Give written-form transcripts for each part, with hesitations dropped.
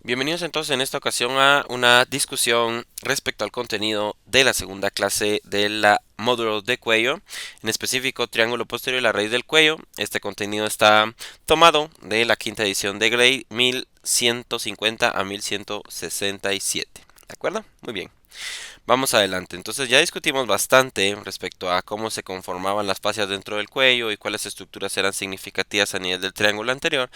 Bienvenidos entonces en esta ocasión a una discusión respecto al contenido de la segunda clase de la módulo de cuello, en específico triángulo posterior y la raíz del cuello. Este contenido está tomado de la quinta edición de Gray 1150 a 1167. ¿De acuerdo? Muy bien. Vamos adelante. Entonces ya discutimos bastante respecto a cómo se conformaban las fascias dentro del cuello y cuáles estructuras eran significativas a nivel del triángulo anterior,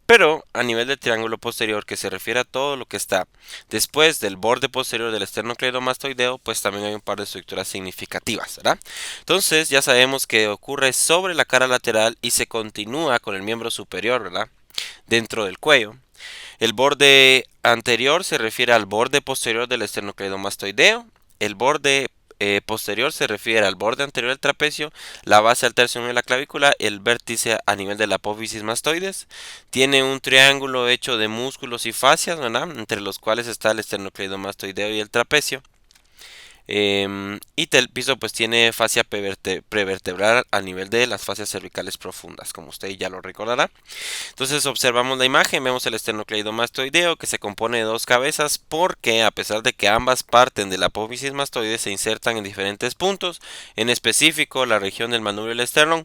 pero a nivel del triángulo posterior, que se refiere a todo lo que está después del borde posterior del esternocleidomastoideo, pues también hay un par de estructuras significativas, ¿verdad? Entonces ya sabemos que ocurre sobre la cara lateral y se continúa con el miembro superior, ¿verdad? Dentro del cuello. El borde anterior se refiere al borde posterior del esternocleidomastoideo. El borde posterior se refiere al borde anterior del trapecio, la base al tercio medio de la clavícula, el vértice a nivel de la apófisis mastoides. Tiene un triángulo hecho de músculos y fascias, ¿verdad? Entre los cuales está el esternocleidomastoideo y el trapecio. Y el piso pues tiene fascia prevertebral a nivel de las fascias cervicales profundas, como usted ya lo recordará. Entonces observamos la imagen, vemos el esternocleidomastoideo que se compone de dos cabezas porque a pesar de que ambas parten de la apófisis mastoide se insertan en diferentes puntos, en específico la región del manubrio del esternón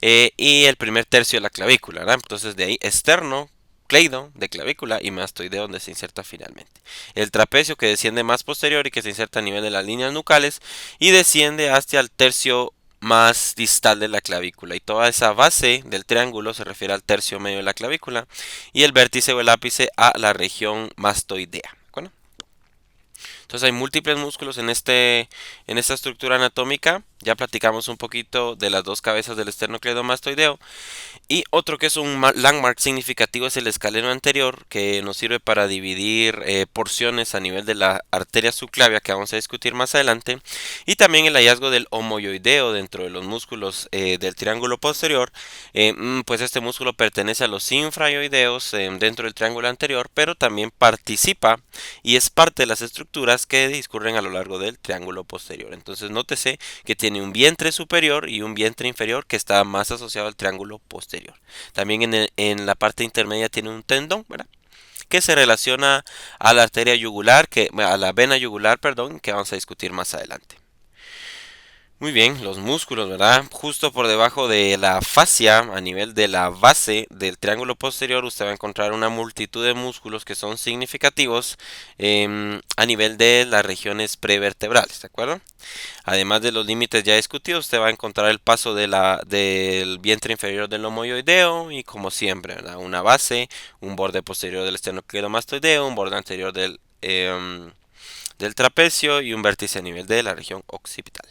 y el primer tercio de la clavícula, ¿verdad? Entonces de ahí externo, cleido de clavícula y mastoideo donde se inserta finalmente. El trapecio que desciende más posterior y que se inserta a nivel de las líneas nucales y desciende hacia el tercio más distal de la clavícula y toda esa base del triángulo se refiere al tercio medio de la clavícula y el vértice o el ápice a la región mastoidea. ¿De entonces hay múltiples músculos en esta estructura anatómica. Ya platicamos un poquito de las dos cabezas del esternocleidomastoideo. Y otro que es un landmark significativo es el escaleno anterior, que nos sirve para dividir porciones a nivel de la arteria subclavia, que vamos a discutir más adelante. Y también el hallazgo del homoioideo dentro de los músculos del triángulo posterior. Pues este músculo pertenece a los infraioideos dentro del triángulo anterior, pero también participa y es parte de las estructuras que discurren a lo largo del triángulo posterior. Entonces nótese que tiene un vientre superior y un vientre inferior que está más asociado al triángulo posterior. También en la parte intermedia tiene un tendón, ¿verdad? Que se relaciona a la arteria yugular, a la vena yugular, perdón, que vamos a discutir más adelante. Muy bien, los músculos, ¿verdad? Justo por debajo de la fascia, a nivel de la base del triángulo posterior, usted va a encontrar una multitud de músculos que son significativos a nivel de las regiones prevertebrales, ¿de acuerdo? Además de los límites ya discutidos, usted va a encontrar el paso del vientre inferior del homoioideo y como siempre, ¿verdad? Una base, un borde posterior del esternocleidomastoideo, un borde anterior del trapecio y un vértice a nivel de la región occipital.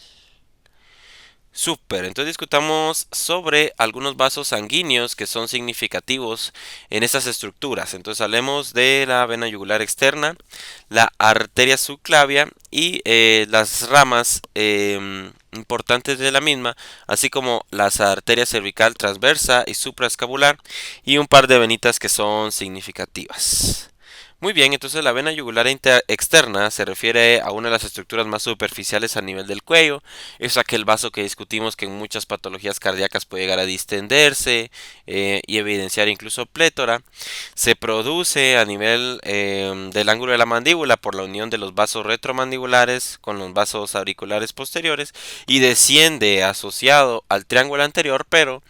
Súper, entonces discutamos sobre algunos vasos sanguíneos que son significativos en estas estructuras. Entonces hablemos de la vena yugular externa, la arteria subclavia y las ramas importantes de la misma, así como las arterias cervical transversa y supraescapular y un par de venitas que son significativas. Muy bien, entonces la vena yugular externa se refiere a una de las estructuras más superficiales a nivel del cuello. Es aquel vaso que discutimos que en muchas patologías cardíacas puede llegar a distenderse y evidenciar incluso plétora. Se produce a nivel del ángulo de la mandíbula por la unión de los vasos retromandibulares con los vasos auriculares posteriores y desciende asociado al triángulo anterior, pero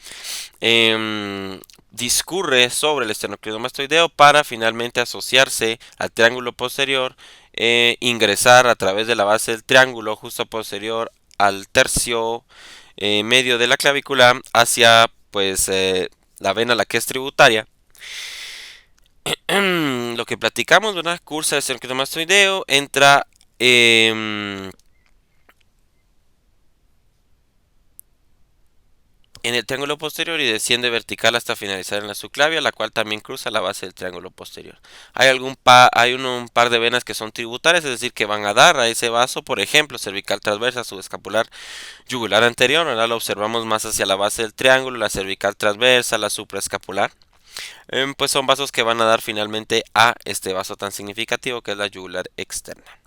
discurre sobre el esternocleidomastoideo para finalmente asociarse al triángulo posterior, ingresar a través de la base del triángulo justo posterior al tercio medio de la clavícula hacia pues la vena la que es tributaria. Lo que platicamos, ¿verdad? Cursa el esternocleidomastoideo, entra en el triángulo posterior y desciende vertical hasta finalizar en la subclavia, la cual también cruza la base del triángulo posterior. Hay un par de venas que son tributarias, es decir, que van a dar a ese vaso, por ejemplo, cervical transversa, subescapular, yugular anterior. Ahora lo observamos más hacia la base del triángulo, la cervical transversa, la supraescapular. Pues son vasos que van a dar finalmente a este vaso tan significativo que es la yugular externa.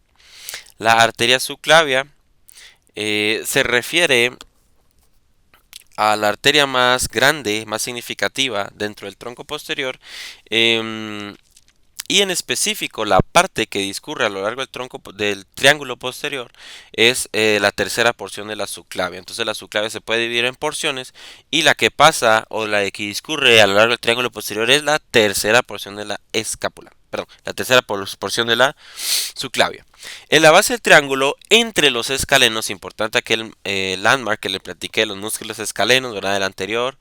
La arteria subclavia se refiere a la arteria más grande, más significativa dentro del tronco posterior, y en específico la parte que discurre a lo largo del tronco del triángulo posterior es la tercera porción de la subclavia. Entonces la subclavia se puede dividir en porciones y la que pasa o la que discurre a lo largo del triángulo posterior es la tercera porción de la escápula. Perdón, la tercera porción de la subclavia. En la base del triángulo, entre los escalenos, importante aquel landmark que le platiqué, los músculos escalenos, ¿verdad? Del anterior,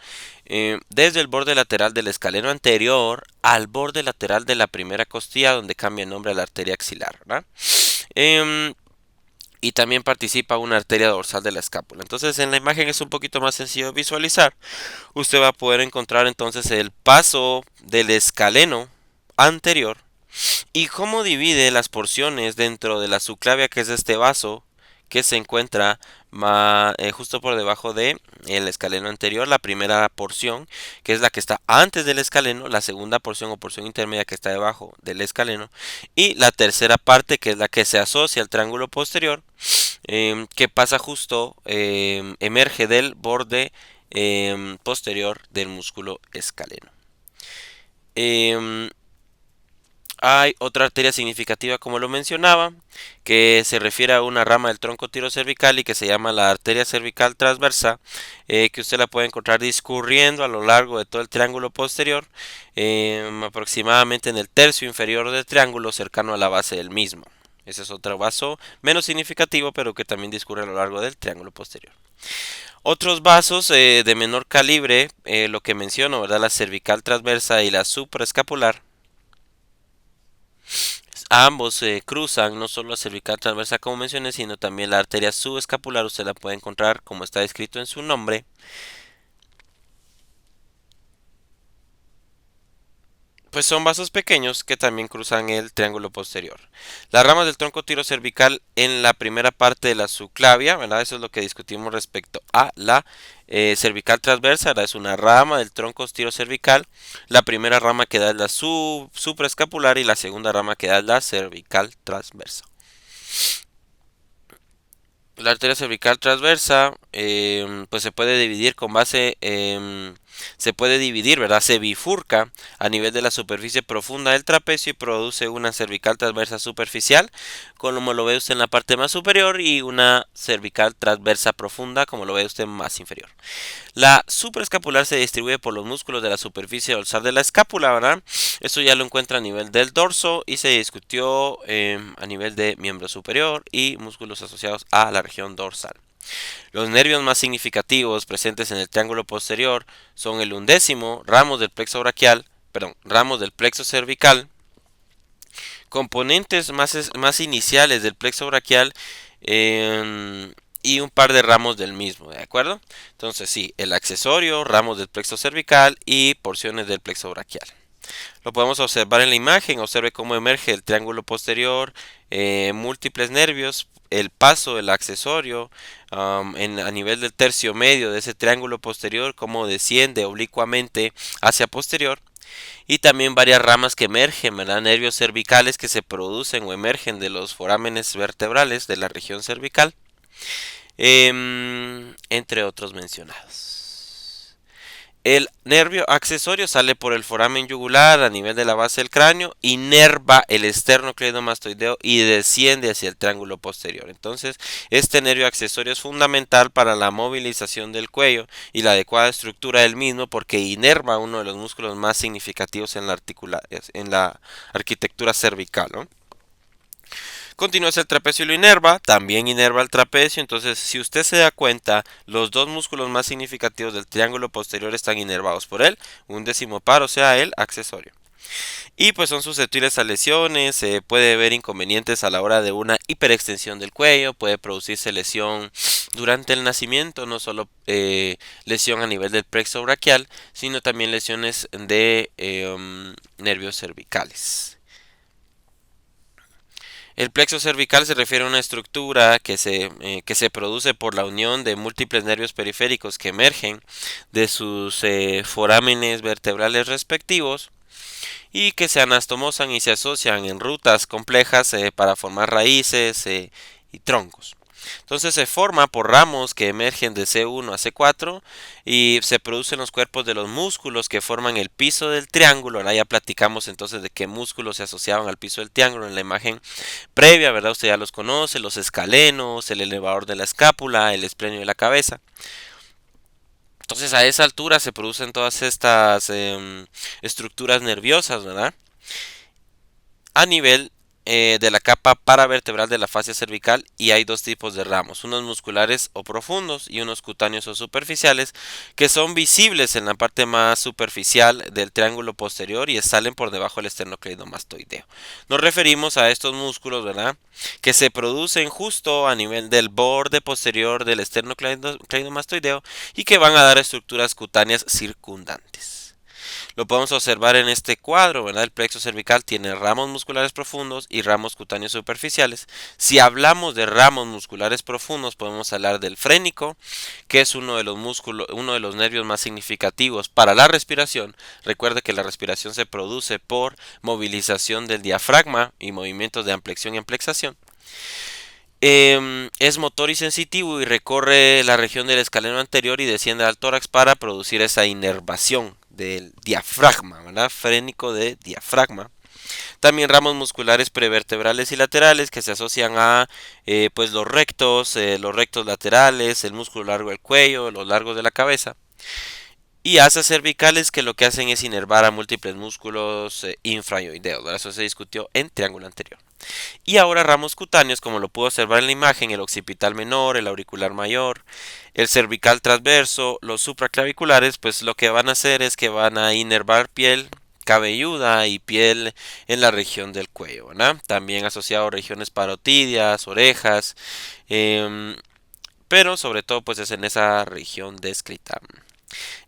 desde el borde lateral del escaleno anterior al borde lateral de la primera costilla, donde cambia el nombre a la arteria axilar, ¿verdad? Y también participa una arteria dorsal de la escápula. Entonces en la imagen es un poquito más sencillo de visualizar. Usted va a poder encontrar entonces el paso del escaleno anterior y cómo divide las porciones dentro de la subclavia, que es este vaso que se encuentra justo por debajo de el escaleno anterior. La primera porción, que es la que está antes del escaleno, la segunda porción o porción intermedia que está debajo del escaleno, y la tercera parte, que es la que se asocia al triángulo posterior, que pasa justo, emerge del borde posterior del músculo escaleno. Hay otra arteria significativa, como lo mencionaba, que se refiere a una rama del tronco tirocervical y que se llama la arteria cervical transversa, que usted la puede encontrar discurriendo a lo largo de todo el triángulo posterior, aproximadamente en el tercio inferior del triángulo, cercano a la base del mismo. Ese es otro vaso menos significativo, pero que también discurre a lo largo del triángulo posterior. Otros vasos de menor calibre, lo que menciono, ¿verdad? La cervical transversa y la supraescapular. Ambos cruzan no solo la cervical transversa como mencioné, sino también la arteria subescapular. Usted la puede encontrar como está escrito en su nombre. Pues son vasos pequeños que también cruzan el triángulo posterior. Las ramas del tronco tirocervical en la primera parte de la subclavia, ¿verdad? Eso es lo que discutimos respecto a la cervical transversa, ¿verdad? Es una rama del tronco tirocervical. La primera rama que da es la supraescapular y la segunda rama que da es la cervical transversa. La arteria cervical transversa pues se puede dividir con base, se puede dividir, ¿verdad? Se bifurca a nivel de la superficie profunda del trapecio y produce una cervical transversa superficial, como lo ve usted en la parte más superior, y una cervical transversa profunda, como lo ve usted más inferior. La supraescapular se distribuye por los músculos de la superficie dorsal de la escápula, ¿verdad? Esto ya lo encuentra a nivel del dorso y se discutió a nivel de miembro superior y músculos asociados a la región dorsal. Los nervios más significativos presentes en el triángulo posterior son el undécimo, ramos del plexo braquial, ramos del plexo cervical, componentes más iniciales del plexo braquial, y un par de ramos del mismo, ¿de acuerdo? Entonces sí, el accesorio, ramos del plexo cervical y porciones del plexo braquial. Lo podemos observar en la imagen. Observe cómo emerge el triángulo posterior, múltiples nervios, el paso del accesorio a nivel del tercio medio de ese triángulo posterior, cómo desciende oblicuamente hacia posterior. Y también varias ramas que emergen, ¿verdad? Nervios cervicales que se producen o emergen de los forámenes vertebrales de la región cervical, entre otros mencionados. El nervio accesorio sale por el foramen yugular a nivel de la base del cráneo, inerva el esternocleidomastoideo y desciende hacia el triángulo posterior. Entonces, este nervio accesorio es fundamental para la movilización del cuello y la adecuada estructura del mismo, porque inerva uno de los músculos más significativos en la arquitectura cervical, ¿no? Continúa hacia el trapecio y lo inerva, también inerva el trapecio. Entonces, si usted se da cuenta, los dos músculos más significativos del triángulo posterior están inervados por él, un décimo par, o sea, el accesorio. Y pues son susceptibles a lesiones, se puede ver inconvenientes a la hora de una hiperextensión del cuello, puede producirse lesión durante el nacimiento, no solo lesión a nivel del plexo braquial, sino también lesiones de nervios cervicales. El plexo cervical se refiere a una estructura que se produce por la unión de múltiples nervios periféricos que emergen de sus forámenes vertebrales respectivos y que se anastomosan y se asocian en rutas complejas para formar raíces y troncos. Entonces se forma por ramos que emergen de C1 a C4 y se producen los cuerpos de los músculos que forman el piso del triángulo. Ahora ya platicamos entonces de qué músculos se asociaban al piso del triángulo en la imagen previa, ¿verdad? Usted ya los conoce, los escalenos, el elevador de la escápula, el esplenio de la cabeza. Entonces a esa altura se producen todas estas estructuras nerviosas, ¿verdad? A nivel de la capa paravertebral de la fascia cervical, y hay dos tipos de ramos, unos musculares o profundos y unos cutáneos o superficiales, que son visibles en la parte más superficial del triángulo posterior y salen por debajo del esternocleidomastoideo. Nos referimos a estos músculos, ¿verdad?, que se producen justo a nivel del borde posterior del esternocleidomastoideo y que van a dar estructuras cutáneas circundantes. Lo podemos observar en este cuadro, ¿verdad? El plexo cervical tiene ramos musculares profundos y ramos cutáneos superficiales. Si hablamos de ramos musculares profundos, podemos hablar del frénico, que es uno de los músculos, uno de los nervios más significativos para la respiración. Recuerde que la respiración se produce por movilización del diafragma y movimientos de ampliación y amplexación. Es motor y sensitivo y recorre la región del escaleno anterior y desciende al tórax para producir esa inervación del diafragma, ¿verdad? Frénico de diafragma. También ramos musculares prevertebrales y laterales que se asocian a pues los rectos laterales, el músculo largo del cuello, los largos de la cabeza. Y asas cervicales que lo que hacen es inervar a múltiples músculos infraoideos, ¿verdad? Eso se discutió en triángulo anterior. Y ahora ramos cutáneos, como lo puedo observar en la imagen, el occipital menor, el auricular mayor, el cervical transverso, los supraclaviculares, pues lo que van a hacer es que van a inervar piel cabelluda y piel en la región del cuello, ¿verdad? También asociado a regiones parotidias, orejas, em, pero sobre todo pues es en esa región descrita.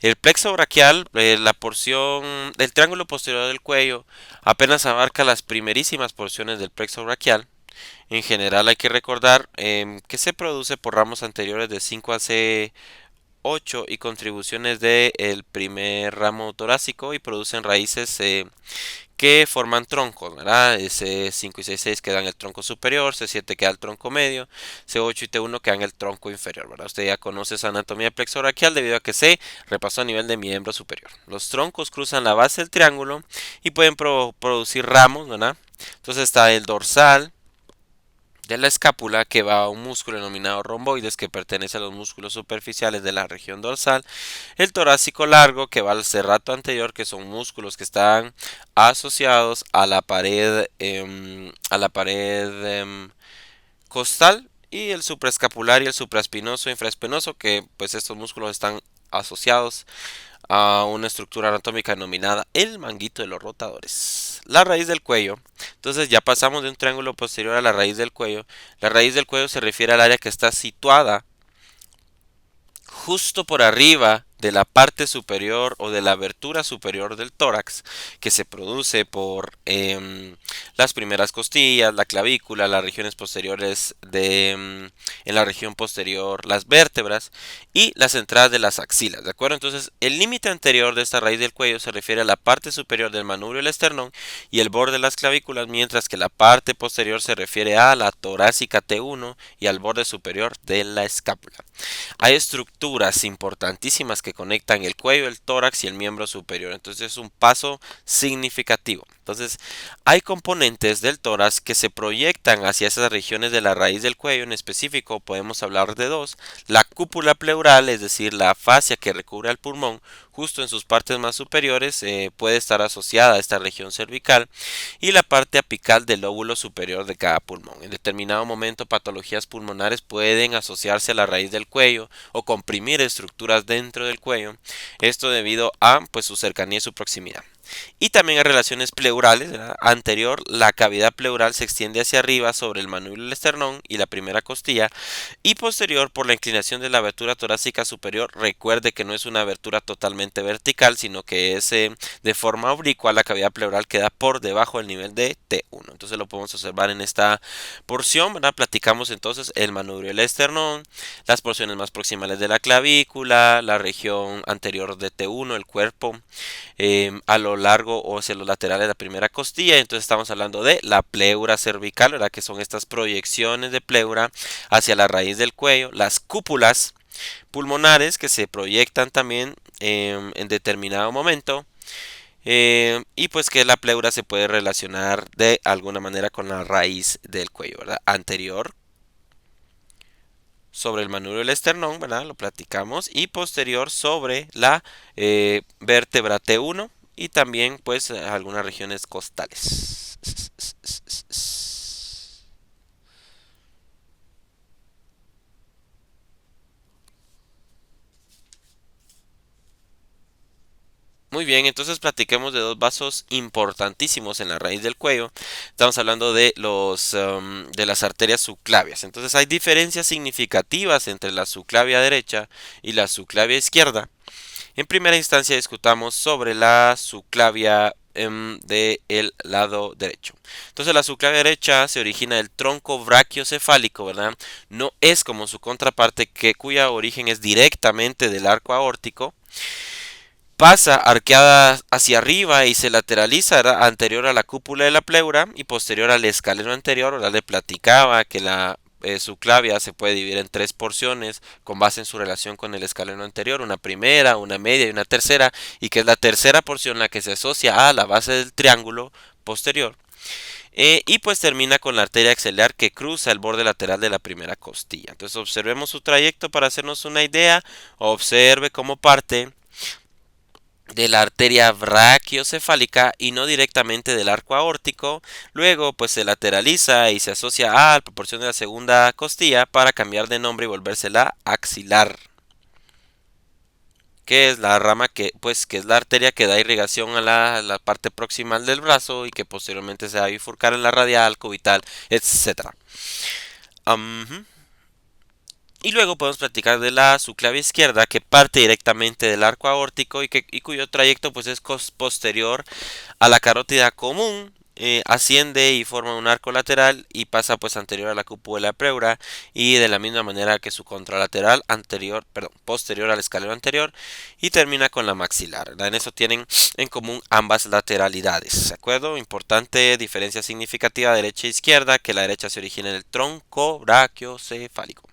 El plexo braquial, la porción del triángulo posterior del cuello, apenas abarca las primerísimas porciones del plexo braquial. En general hay que recordar que se produce por ramos anteriores de 5 a C8 y contribuciones del primer ramo torácico y producen raíces que forman troncos, ¿verdad? C5 y C6 quedan el tronco superior, C7 queda el tronco medio, C8 y T1 quedan el tronco inferior, ¿verdad? Usted ya conoce esa anatomía plexobraquial debido a que se repasó a nivel de miembro superior. Los troncos cruzan la base del triángulo y pueden producir ramos, ¿verdad? Entonces está el dorsal de la escápula, que va a un músculo denominado romboides, que pertenece a los músculos superficiales de la región dorsal. El torácico largo, que va al serrato anterior, que son músculos que están asociados a la pared costal. Y el supraescapular y el supraespinoso e infraespinoso, que pues estos músculos están asociados a una estructura anatómica denominada el manguito de los rotadores. La raíz del cuello. Entonces ya pasamos de un triángulo posterior a la raíz del cuello. La raíz del cuello se refiere al área que está situada justo por arriba de la parte superior o de la abertura superior del tórax, que se produce por las primeras costillas, la clavícula, las regiones posteriores en la región posterior, las vértebras y las entradas de las axilas, ¿de acuerdo? Entonces el límite anterior de esta raíz del cuello se refiere a la parte superior del manubrio del esternón y el borde de las clavículas, mientras que la parte posterior se refiere a la torácica T1 y al borde superior de la escápula. Hay estructuras importantísimas que conectan el cuello, el tórax y el miembro superior. Entonces es un paso significativo. Entonces hay componentes del tórax que se proyectan hacia esas regiones de la raíz del cuello. En específico podemos hablar de dos. La cúpula pleural, es decir, la fascia que recubre al pulmón, justo en sus partes más superiores, puede estar asociada a esta región cervical, y la parte apical del lóbulo superior de cada pulmón. En determinado momento patologías pulmonares pueden asociarse a la raíz del cuello o comprimir estructuras dentro del cuello, esto debido a pues su cercanía y su proximidad. Y también hay relaciones pleurales, ¿verdad? Anterior, la cavidad pleural se extiende hacia arriba sobre el manubrio del esternón y la primera costilla, y posterior por la inclinación de la abertura torácica superior. Recuerde que no es una abertura totalmente vertical, sino que es de forma oblicua. La cavidad pleural queda por debajo del nivel de T1. Entonces lo podemos observar en esta porción, ¿verdad? Platicamos entonces el manubrio del esternón, las porciones más proximales de la clavícula, la región anterior de T1, el cuerpo, a lo lo largo o hacia los laterales de la primera costilla. Entonces estamos hablando de la pleura cervical, ¿verdad? Que son estas proyecciones de pleura hacia la raíz del cuello, las cúpulas pulmonares que se proyectan también en determinado momento. Y pues que la pleura se puede relacionar de alguna manera con la raíz del cuello, ¿verdad? Anterior sobre el manubrio del esternón, ¿verdad? Lo platicamos. Y posterior sobre la vértebra T1 y también pues algunas regiones costales. Muy bien, entonces platiquemos de dos vasos importantísimos en la raíz del cuello. Estamos hablando de de las arterias subclavias. Entonces hay diferencias significativas entre la subclavia derecha y la subclavia izquierda. En primera instancia discutamos sobre la subclavia del lado derecho. Entonces la subclavia derecha se origina del tronco brachiocefálico, ¿verdad? No es como su contraparte cuya origen es directamente del arco aórtico. Pasa arqueada hacia arriba y se lateraliza, ¿verdad? Anterior a la cúpula de la pleura y posterior al escaleno anterior. ¿Verdad? Le platicaba que la subclavia se puede dividir en tres porciones con base en su relación con el escaleno anterior, una primera, una media y una tercera, y que es la tercera porción la que se asocia a la base del triángulo posterior. Y pues termina con la arteria axilar que cruza el borde lateral de la primera costilla. Entonces observemos su trayecto para hacernos una idea. Observe cómo parte de la arteria brachiocefálica y no directamente del arco aórtico. Luego pues se lateraliza y se asocia a la proporción de la segunda costilla para cambiar de nombre y volvérsela axilar, que es la rama que es la arteria que da irrigación a la parte proximal del brazo y que posteriormente se va a bifurcar en la radial, cubital, etcétera. Y luego podemos platicar de la subclavia izquierda que parte directamente del arco aórtico y cuyo trayecto pues es posterior a la carótida común, asciende y forma un arco lateral y pasa pues anterior a la cúpula pleura y de la misma manera que su contralateral anterior, perdón, posterior al escalero anterior y termina con la maxilar, ¿verdad? En eso tienen en común ambas lateralidades, ¿de acuerdo? Importante diferencia significativa derecha e izquierda, que la derecha se origina en el tronco brachiocefálico.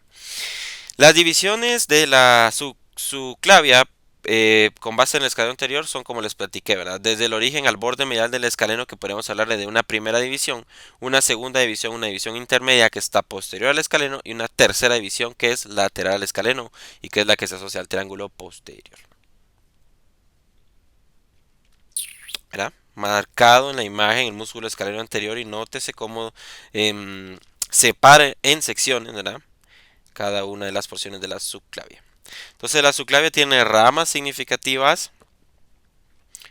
Las divisiones de la subclavia con base en el escaleno anterior son como les platiqué, ¿verdad? Desde el origen al borde medial del escaleno, que podemos hablarle de una primera división, una segunda división, una división intermedia que está posterior al escaleno y una tercera división que es lateral al escaleno y que es la que se asocia al triángulo posterior. ¿Verdad? Marcado en la imagen el músculo escaleno anterior y nótese cómo separa en secciones, ¿verdad? Cada una de las porciones de la subclavia. Entonces la subclavia tiene ramas significativas.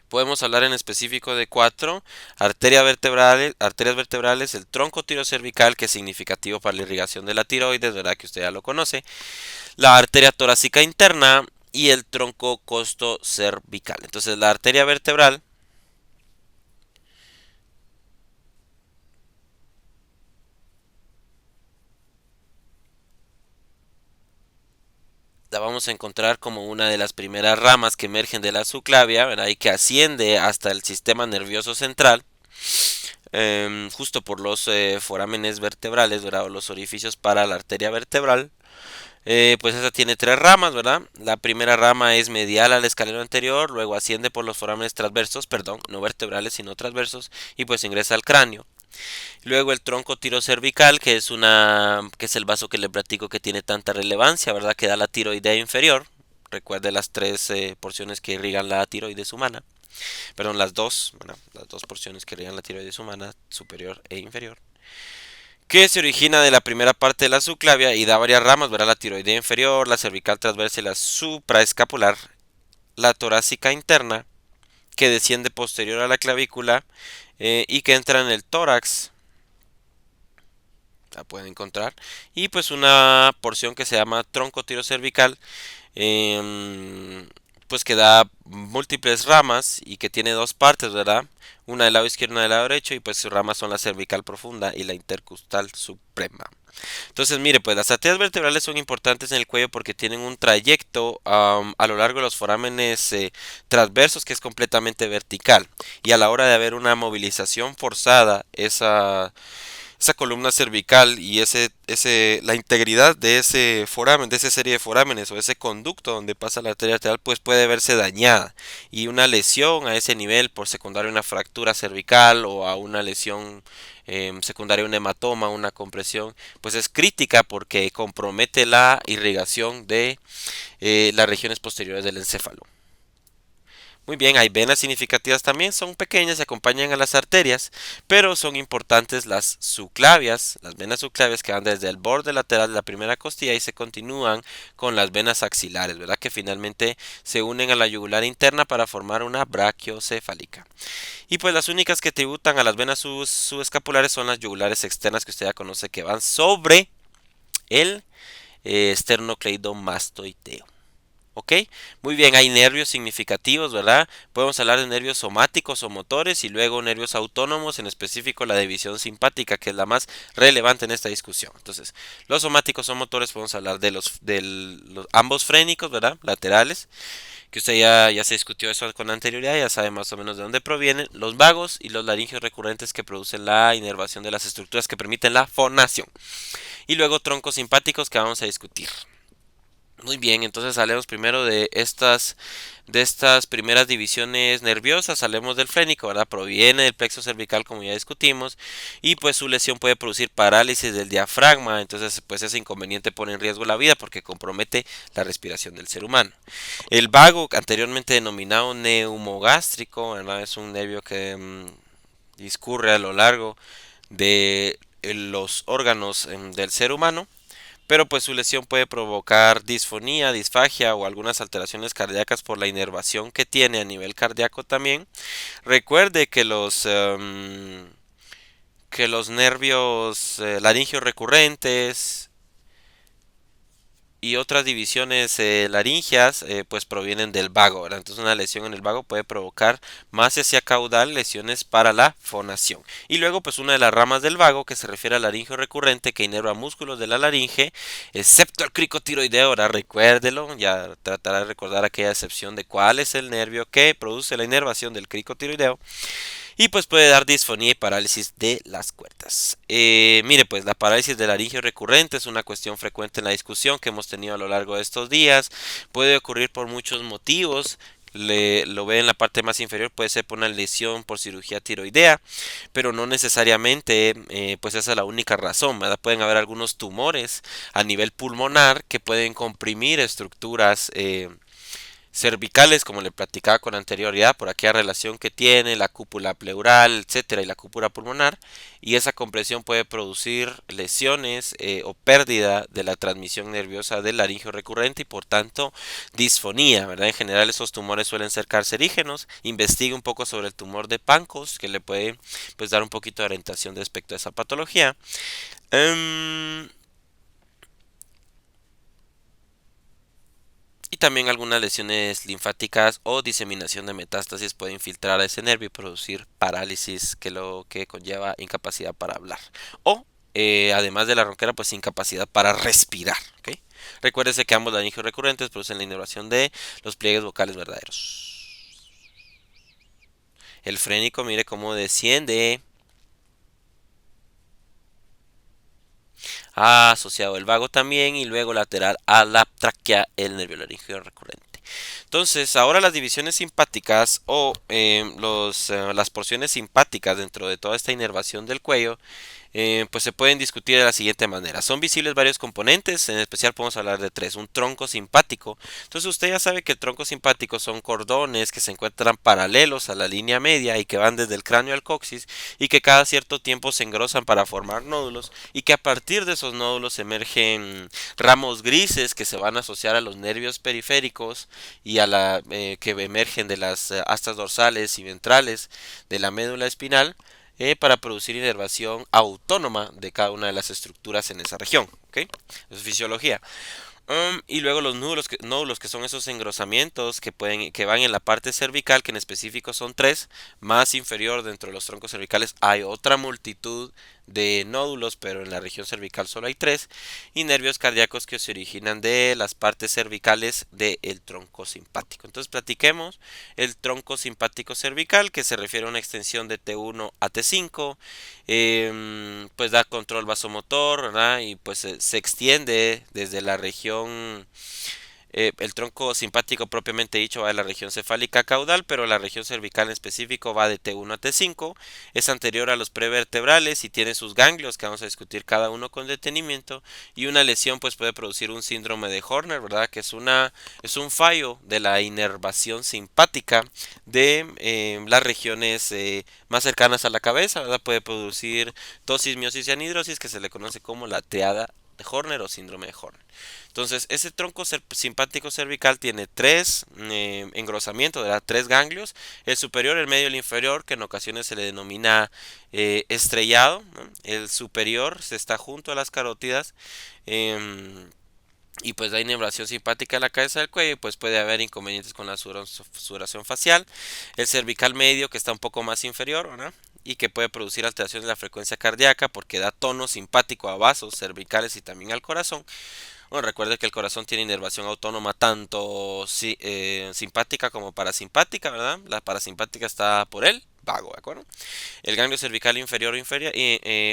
Podemos hablar en específico de cuatro arterias vertebrales, el tronco tirocervical, que es significativo para la irrigación de la tiroides, verdad que usted ya lo conoce, la arteria torácica interna y el tronco costocervical. Entonces la arteria vertebral la vamos a encontrar como una de las primeras ramas que emergen de la subclavia, ¿verdad? Y que asciende hasta el sistema nervioso central, justo por los forámenes vertebrales, ¿verdad? O los orificios para la arteria vertebral. Pues esa tiene tres ramas, ¿verdad? La primera rama es medial al escaleno anterior, luego asciende por los forámenes transversos, perdón, no vertebrales sino transversos, y pues ingresa al cráneo. Luego el tronco tirocervical, que es el vaso que le platico que tiene tanta relevancia, ¿verdad? Que da la tiroidea inferior. Recuerde las tres porciones que irrigan la tiroides humana. Perdón, las dos, bueno, las dos porciones que irrigan la tiroides humana, superior e inferior. Que se origina de la primera parte de la subclavia y da varias ramas, ¿verdad? La tiroidea inferior, la cervical transversa y la supraescapular. La torácica interna, que desciende posterior a la clavícula y que entra en el tórax, la pueden encontrar, y pues una porción que se llama tronco tirocervical, pues que da múltiples ramas y que tiene dos partes, ¿verdad? Una del lado izquierdo y una del lado derecho, y pues sus ramas son la cervical profunda y la intercostal suprema. Entonces, mire, pues las arterias vertebrales son importantes en el cuello porque tienen un trayecto a lo largo de los forámenes transversos que es completamente vertical. Y a la hora de haber una movilización forzada, esa columna cervical y la integridad de ese foramen, de esa serie de forámenes o ese conducto donde pasa la arteria vertebral, pues puede verse dañada. Y una lesión a ese nivel, por secundaria una fractura cervical o a una lesión secundaria un hematoma, una compresión, pues es crítica porque compromete la irrigación de las regiones posteriores del encéfalo. Muy bien, hay venas significativas también, son pequeñas y acompañan a las arterias, pero son importantes las subclavias, las venas subclavias que van desde el borde lateral de la primera costilla y se continúan con las venas axilares, ¿verdad? Que finalmente se unen a la yugular interna para formar una brachiocefálica. Y pues las únicas que tributan a las venas subescapulares son las yugulares externas que usted ya conoce que van sobre el esternocleidomastoideo. ¿Ok? Muy bien, hay nervios significativos, ¿verdad? Podemos hablar de nervios somáticos o motores y luego nervios autónomos, en específico la división simpática, que es la más relevante en esta discusión. Entonces, los somáticos o motores podemos hablar de los ambos frénicos, ¿verdad? Laterales, que usted ya se discutió eso con anterioridad, ya sabe más o menos de dónde provienen, los vagos y los laringeos recurrentes que producen la inervación de las estructuras que permiten la fonación. Y luego troncos simpáticos que vamos a discutir. Muy bien, entonces hablemos primero de estas primeras divisiones nerviosas. Hablemos del frénico, ¿verdad? Proviene del plexo cervical, como ya discutimos, y pues su lesión puede producir parálisis del diafragma. Entonces, pues ese inconveniente pone en riesgo la vida porque compromete la respiración del ser humano. El vago, anteriormente denominado neumogástrico, ¿verdad? Es un nervio que discurre a lo largo de los órganos del ser humano, pero pues su lesión puede provocar disfonía, disfagia o algunas alteraciones cardíacas por la inervación que tiene a nivel cardíaco también. Recuerde que los nervios laringeos recurrentes y otras divisiones laringeas pues provienen del vago, ¿verdad? Entonces una lesión en el vago puede provocar más hacia caudal lesiones para la fonación. Y luego pues una de las ramas del vago que se refiere al laringeo recurrente que inerva músculos de la laringe, excepto el cricotiroideo, ahora recuérdelo, ya tratará de recordar aquella excepción de cuál es el nervio que produce la inervación del cricotiroideo. Y pues puede dar disfonía y parálisis de las cuerdas. Mire, pues la parálisis del laringio recurrente es una cuestión frecuente en la discusión que hemos tenido a lo largo de estos días. Puede ocurrir por muchos motivos. Lo ve en la parte más inferior, puede ser por una lesión por cirugía tiroidea, pero no necesariamente pues esa es la única razón, ¿verdad? Pueden haber algunos tumores a nivel pulmonar que pueden comprimir estructuras cervicales, como le platicaba con anterioridad, por aquella relación que tiene la cúpula pleural, etcétera, y la cúpula pulmonar, y esa compresión puede producir lesiones o pérdida de la transmisión nerviosa del laringio recurrente y por tanto disfonía, ¿verdad? En general esos tumores suelen ser cancerígenos. Investigue un poco sobre el tumor de Pancos que le puede pues dar un poquito de orientación respecto a esa patología. Y también algunas lesiones linfáticas o diseminación de metástasis puede infiltrar a ese nervio y producir parálisis que lo que conlleva incapacidad para hablar. O además de la ronquera, pues incapacidad para respirar. ¿Ok? Recuérdese que ambos laringeos recurrentes producen la inervación de los pliegues vocales verdaderos. El frénico, mire cómo desciende. Asociado el vago también y luego lateral a la tráquea el nervio laringeo recurrente. Entonces, ahora las divisiones simpáticas o las porciones simpáticas dentro de toda esta inervación del cuello pues se pueden discutir de la siguiente manera. Son visibles varios componentes, en especial podemos hablar de tres. Un tronco simpático. Entonces usted ya sabe que el tronco simpático son cordones que se encuentran paralelos a la línea media y que van desde el cráneo al coxis y que cada cierto tiempo se engrosan para formar nódulos y que a partir de esos nódulos emergen ramos grises que se van a asociar a los nervios periféricos y a la que emergen de las astas dorsales y ventrales de la médula espinal para producir inervación autónoma de cada una de las estructuras en esa región. ¿Ok? Eso es fisiología. Y luego los nódulos que son esos engrosamientos que van en la parte cervical, que en específico son tres, más inferior dentro de los troncos cervicales hay otra multitud de nódulos, pero en la región cervical solo hay tres, y nervios cardíacos que se originan de las partes cervicales del tronco simpático. Entonces platiquemos el tronco simpático cervical, que se refiere a una extensión de T1 a T5, pues da control vasomotor, ¿verdad? Y pues se extiende desde la región, el tronco simpático propiamente dicho va de la región cefálica caudal, pero la región cervical en específico va de T1 a T5, es anterior a los prevertebrales y tiene sus ganglios que vamos a discutir cada uno con detenimiento, y una lesión pues puede producir un síndrome de Horner, ¿verdad? Que es un fallo de la inervación simpática de las regiones más cercanas a la cabeza, ¿verdad? Puede producir tosis, miosis y anhidrosis, que se le conoce como la triada de Horner o síndrome de Horner. Entonces, ese tronco simpático cervical tiene tres engrosamientos, ¿verdad? Tres ganglios, el superior, el medio y el inferior, que en ocasiones se le denomina estrellado, ¿no? El superior se está junto a las carótidas. Y pues hay inervación simpática en la cabeza del cuello y pues puede haber inconvenientes con la sudoración facial. El cervical medio que está un poco más inferior, ¿verdad? Y que puede producir alteraciones de la frecuencia cardíaca porque da tono simpático a vasos cervicales y también al corazón. Bueno, recuerde que el corazón tiene inervación autónoma tanto simpática como parasimpática, ¿verdad? La parasimpática está por el vago, ¿de acuerdo? El ganglio cervical inferior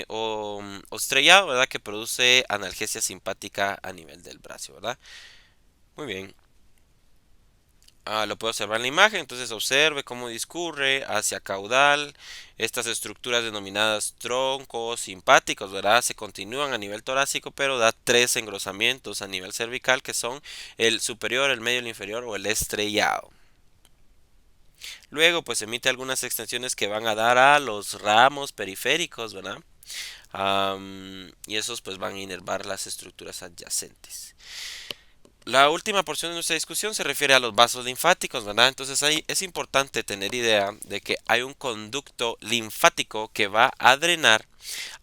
o estrellado, ¿verdad? Que produce analgesia simpática a nivel del brazo, ¿verdad? Muy bien. Lo puede observar en la imagen, entonces observe cómo discurre hacia caudal. Estas estructuras denominadas troncos simpáticos, ¿verdad? Se continúan a nivel torácico, pero da tres engrosamientos a nivel cervical que son el superior, el medio, el inferior o el estrellado. Luego, pues emite algunas extensiones que van a dar a los ramos periféricos, ¿verdad? Y esos pues van a inervar las estructuras adyacentes. La última porción de nuestra discusión se refiere a los vasos linfáticos, ¿verdad? Entonces ahí es importante tener idea de que hay un conducto linfático que va a drenar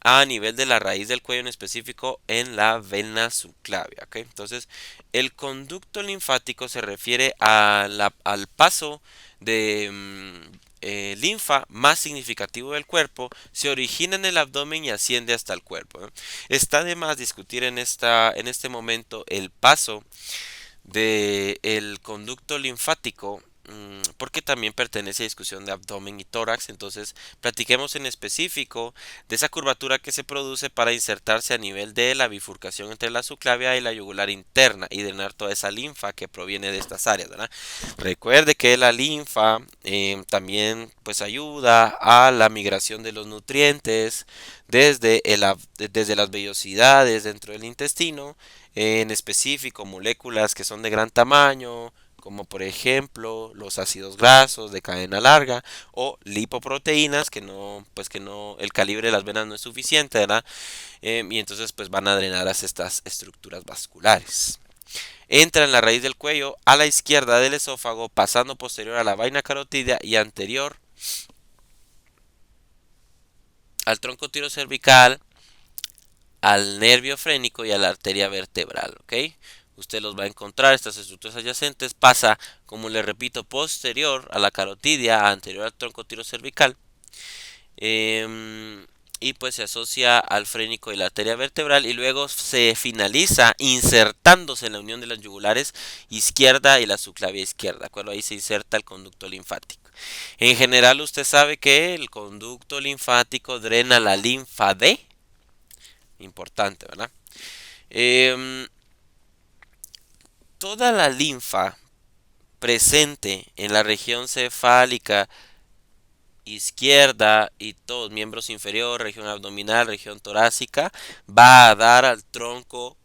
a nivel de la raíz del cuello en específico en la vena subclavia, ¿ok? Entonces el conducto linfático se refiere al paso de linfa más significativo del cuerpo, se origina en el abdomen y asciende hasta el cuerpo, ¿no? Está de más discutir en este momento el paso del conducto linfático, porque también pertenece a discusión de abdomen y tórax. Entonces platiquemos en específico de esa curvatura que se produce para insertarse a nivel de la bifurcación entre la subclavia y la yugular interna y drenar toda esa linfa que proviene de estas áreas, ¿verdad? Recuerde que la linfa también pues ayuda a la migración de los nutrientes desde las vellosidades dentro del intestino, en específico moléculas que son de gran tamaño, como por ejemplo los ácidos grasos de cadena larga o lipoproteínas que no, el calibre de las venas no es suficiente, ¿verdad? Y entonces pues van a drenar hacia estas estructuras vasculares. Entra en la raíz del cuello a la izquierda del esófago, pasando posterior a la vaina carotidia y anterior al tronco tirocervical, al nervio frénico y a la arteria vertebral, ¿ok? Usted los va a encontrar, estas estructuras adyacentes, pasa, como le repito, posterior a la carotidia, anterior al tronco tirocervical, y pues se asocia al frénico y la arteria vertebral y luego se finaliza insertándose en la unión de las yugulares izquierda y la subclavia izquierda, ¿de acuerdo? Ahí se inserta el conducto linfático. En general usted sabe que el conducto linfático drena la linfa D, importante, ¿verdad? Em, Toda la linfa presente en la región cefálica izquierda y todos miembros inferiores, región abdominal, región torácica, va a dar al tronco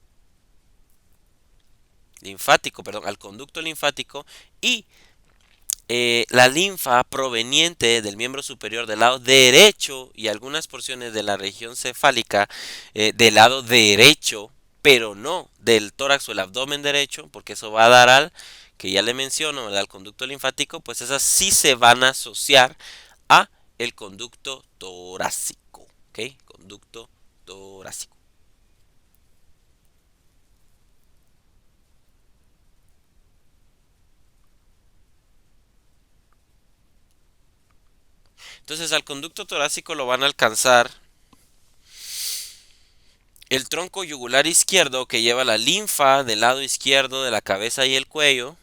linfático, perdón, al conducto linfático, y la linfa proveniente del miembro superior del lado derecho y algunas porciones de la región cefálica del lado derecho, pero no del tórax o el abdomen derecho, porque eso va a dar al, que ya le menciono, ¿verdad? Al conducto linfático, pues esas sí se van a asociar a el conducto torácico, ¿ok? Conducto torácico. Entonces al conducto torácico lo van a alcanzar el tronco yugular izquierdo que lleva la linfa del lado izquierdo de la cabeza y el cuello.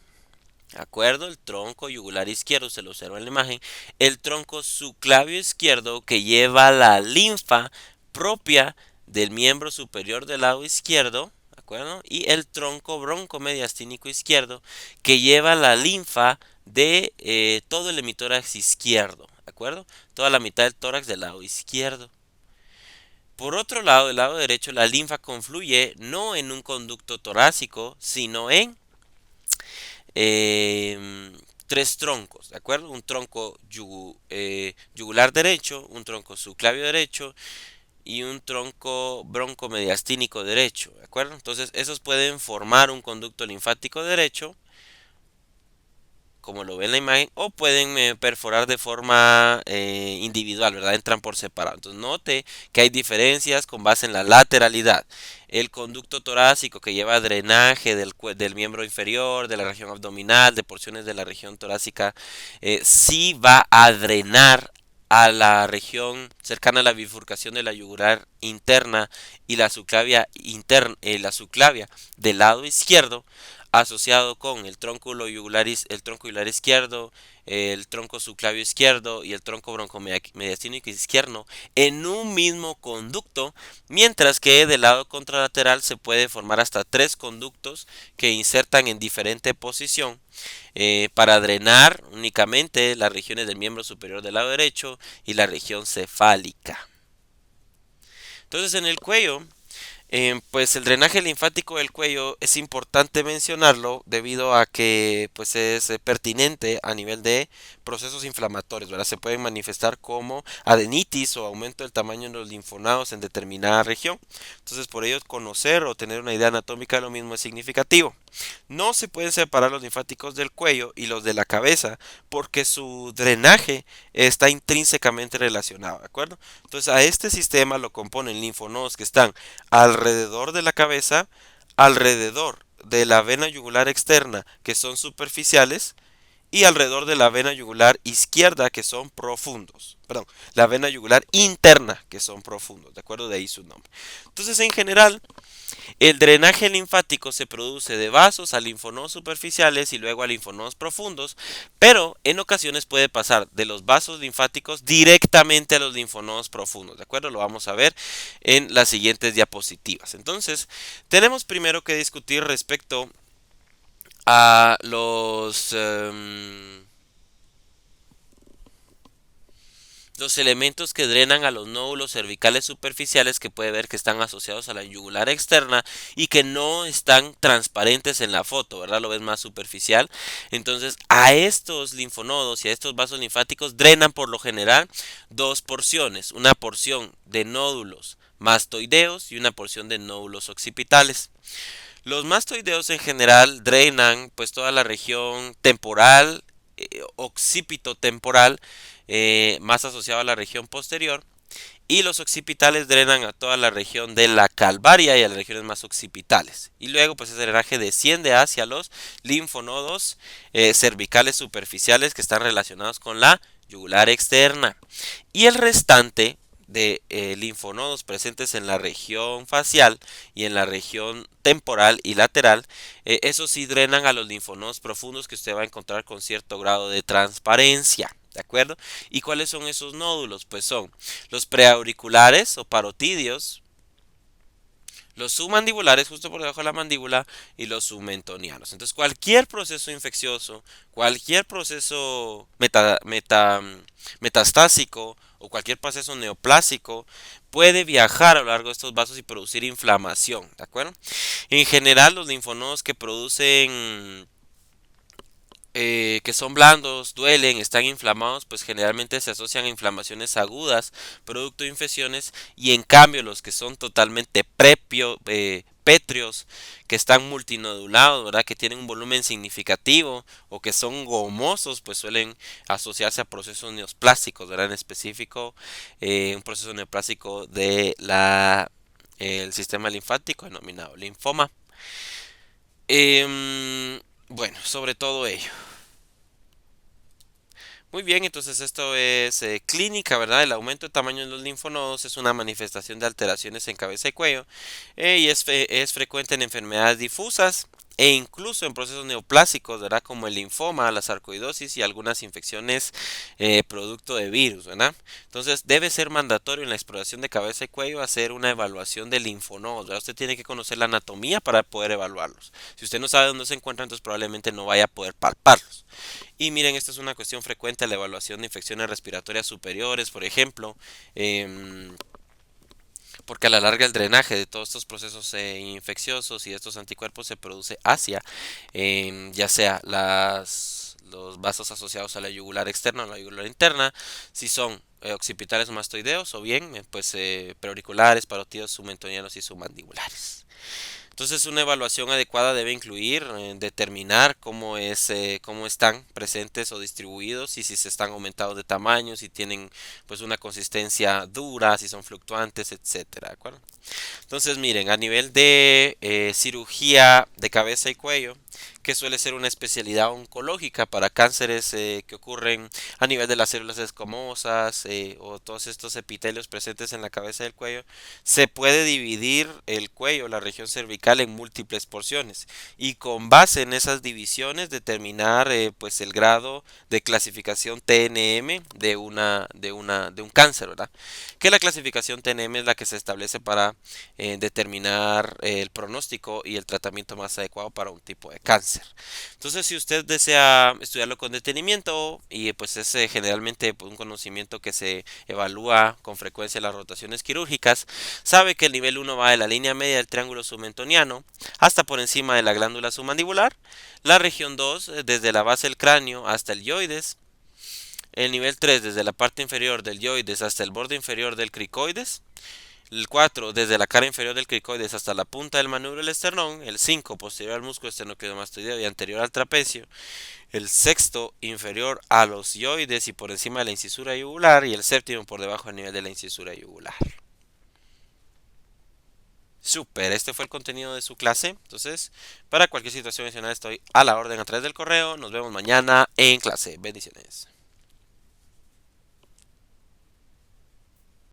¿De acuerdo? El tronco yugular izquierdo, se lo observa en la imagen. El tronco subclavio izquierdo que lleva la linfa propia del miembro superior del lado izquierdo. ¿De acuerdo? Y el tronco broncomediastínico izquierdo que lleva la linfa de todo el hemitórax izquierdo. ¿De acuerdo? Toda la mitad del tórax del lado izquierdo. Por otro lado, del lado derecho, la linfa confluye no en un conducto torácico, sino en eh, tres troncos, ¿de acuerdo? Un tronco yugular derecho, un tronco subclavio derecho y un tronco broncomediastínico derecho, ¿de acuerdo? Entonces, esos pueden formar un conducto linfático derecho, como lo ve en la imagen, o pueden perforar de forma individual, ¿verdad? Entran por separado. Entonces note que hay diferencias con base en la lateralidad. El conducto torácico que lleva drenaje del miembro inferior, de la región abdominal, de porciones de la región torácica, sí va a drenar a la región cercana a la bifurcación de la yugular interna y la subclavia la subclavia del lado izquierdo, asociado con el tronco yugular izquierdo, el tronco subclavio izquierdo y el tronco broncomediastínico izquierdo en un mismo conducto, mientras que del lado contralateral se puede formar hasta tres conductos que insertan en diferente posición para drenar únicamente las regiones del miembro superior del lado derecho y la región cefálica. Entonces en el cuello, pues el drenaje linfático del cuello es importante mencionarlo debido a que pues es pertinente a nivel de procesos inflamatorios, ¿verdad? Se pueden manifestar como adenitis o aumento del tamaño de los linfonodos en determinada región. Entonces por ello conocer o tener una idea anatómica de lo mismo es significativo. No se pueden separar los linfáticos del cuello y los de la cabeza porque su drenaje está intrínsecamente relacionado, ¿de acuerdo? Entonces a este sistema lo componen linfonodos que están alrededor de la cabeza, alrededor de la vena yugular externa, que son superficiales, y alrededor de la vena yugular izquierda, que son profundos. Perdón, la vena yugular interna, que son profundos, ¿de acuerdo? De ahí su nombre. Entonces, en general, el drenaje linfático se produce de vasos a linfonodos superficiales y luego a linfonodos profundos, pero en ocasiones puede pasar de los vasos linfáticos directamente a los linfonodos profundos, ¿de acuerdo? Lo vamos a ver en las siguientes diapositivas. Entonces, tenemos primero que discutir respecto a los elementos que drenan a los nódulos cervicales superficiales, que puede ver que están asociados a la yugular externa y que no están transparentes en la foto, ¿verdad? Lo ves más superficial. Entonces, a estos linfonodos y a estos vasos linfáticos drenan por lo general dos porciones, una porción de nódulos mastoideos y una porción de nódulos occipitales. Los mastoideos en general drenan pues toda la región temporal, occipitotemporal, más asociado a la región posterior, y los occipitales drenan a toda la región de la calvaria y a las regiones más occipitales. Y luego pues ese drenaje desciende hacia los linfonodos cervicales superficiales que están relacionados con la yugular externa. Y el restante de linfonodos presentes en la región facial y en la región temporal y lateral, esos sí drenan a los linfonodos profundos que usted va a encontrar con cierto grado de transparencia. ¿De acuerdo? ¿Y cuáles son esos nódulos? Pues son los preauriculares o parotidios, los submandibulares justo por debajo de la mandíbula y los submentonianos. Entonces cualquier proceso infeccioso, cualquier proceso metastásico o cualquier proceso neoplásico puede viajar a lo largo de estos vasos y producir inflamación, ¿de acuerdo? En general los linfonodos que producen que son blandos, duelen, están inflamados, pues generalmente se asocian a inflamaciones agudas, producto de infecciones, y en cambio los que son totalmente pétreos, que están multinodulados, ¿verdad? Que tienen un volumen significativo o que son gomosos, pues suelen asociarse a procesos neoplásicos, ¿verdad? En específico, un proceso neoplásico de el sistema linfático denominado linfoma. Bueno, sobre todo ello. Muy bien, entonces esto es clínica, ¿verdad? El aumento de tamaño en los linfonodos es una manifestación de alteraciones en cabeza y cuello y es frecuente en enfermedades difusas e incluso en procesos neoplásicos, ¿verdad? Como el linfoma, la sarcoidosis y algunas infecciones producto de virus, ¿verdad? Entonces debe ser mandatorio en la exploración de cabeza y cuello hacer una evaluación de linfonodos, ¿verdad? Usted tiene que conocer la anatomía para poder evaluarlos. Si usted no sabe dónde se encuentran, entonces probablemente no vaya a poder palparlos. Y miren, esta es una cuestión frecuente a la evaluación de infecciones respiratorias superiores, por ejemplo, em, porque a la larga el drenaje de todos estos procesos infecciosos y de estos anticuerpos se produce hacia, ya sea los vasos asociados a la yugular externa o la yugular interna, si son occipitales o mastoideos, o bien pues preauriculares, parótidos, submentonianos y submandibulares. Entonces, una evaluación adecuada debe incluir determinar cómo están presentes o distribuidos y si se están aumentados de tamaño, si tienen pues una consistencia dura, si son fluctuantes, etcétera, ¿de acuerdo? Entonces, miren, a nivel de cirugía de cabeza y cuello, que suele ser una especialidad oncológica para cánceres que ocurren a nivel de las células escamosas o todos estos epitelios presentes en la cabeza del cuello, se puede dividir el cuello, la región cervical, en múltiples porciones y con base en esas divisiones determinar pues el grado de clasificación TNM de un cáncer, ¿verdad? Que la clasificación TNM es la que se establece para determinar el pronóstico y el tratamiento más adecuado para un tipo de cáncer. Entonces, si usted desea estudiarlo con detenimiento y pues es generalmente pues, un conocimiento que se evalúa con frecuencia en las rotaciones quirúrgicas, sabe que el nivel 1 va de la línea media del triángulo submentoniano hasta por encima de la glándula submandibular, la región 2 desde la base del cráneo hasta el yoides, el nivel 3 desde la parte inferior del yoides hasta el borde inferior del cricoides, el 4 desde la cara inferior del cricoides hasta la punta del manubrio del esternón, el 5 posterior al músculo esternocleidomastoideo y anterior al trapecio, el sexto inferior a los yoides y por encima de la incisura yugular y el séptimo por debajo del nivel de la incisura yugular. Super, este fue el contenido de su clase. Entonces, para cualquier situación adicional estoy a la orden a través del correo. Nos vemos mañana en clase. Bendiciones.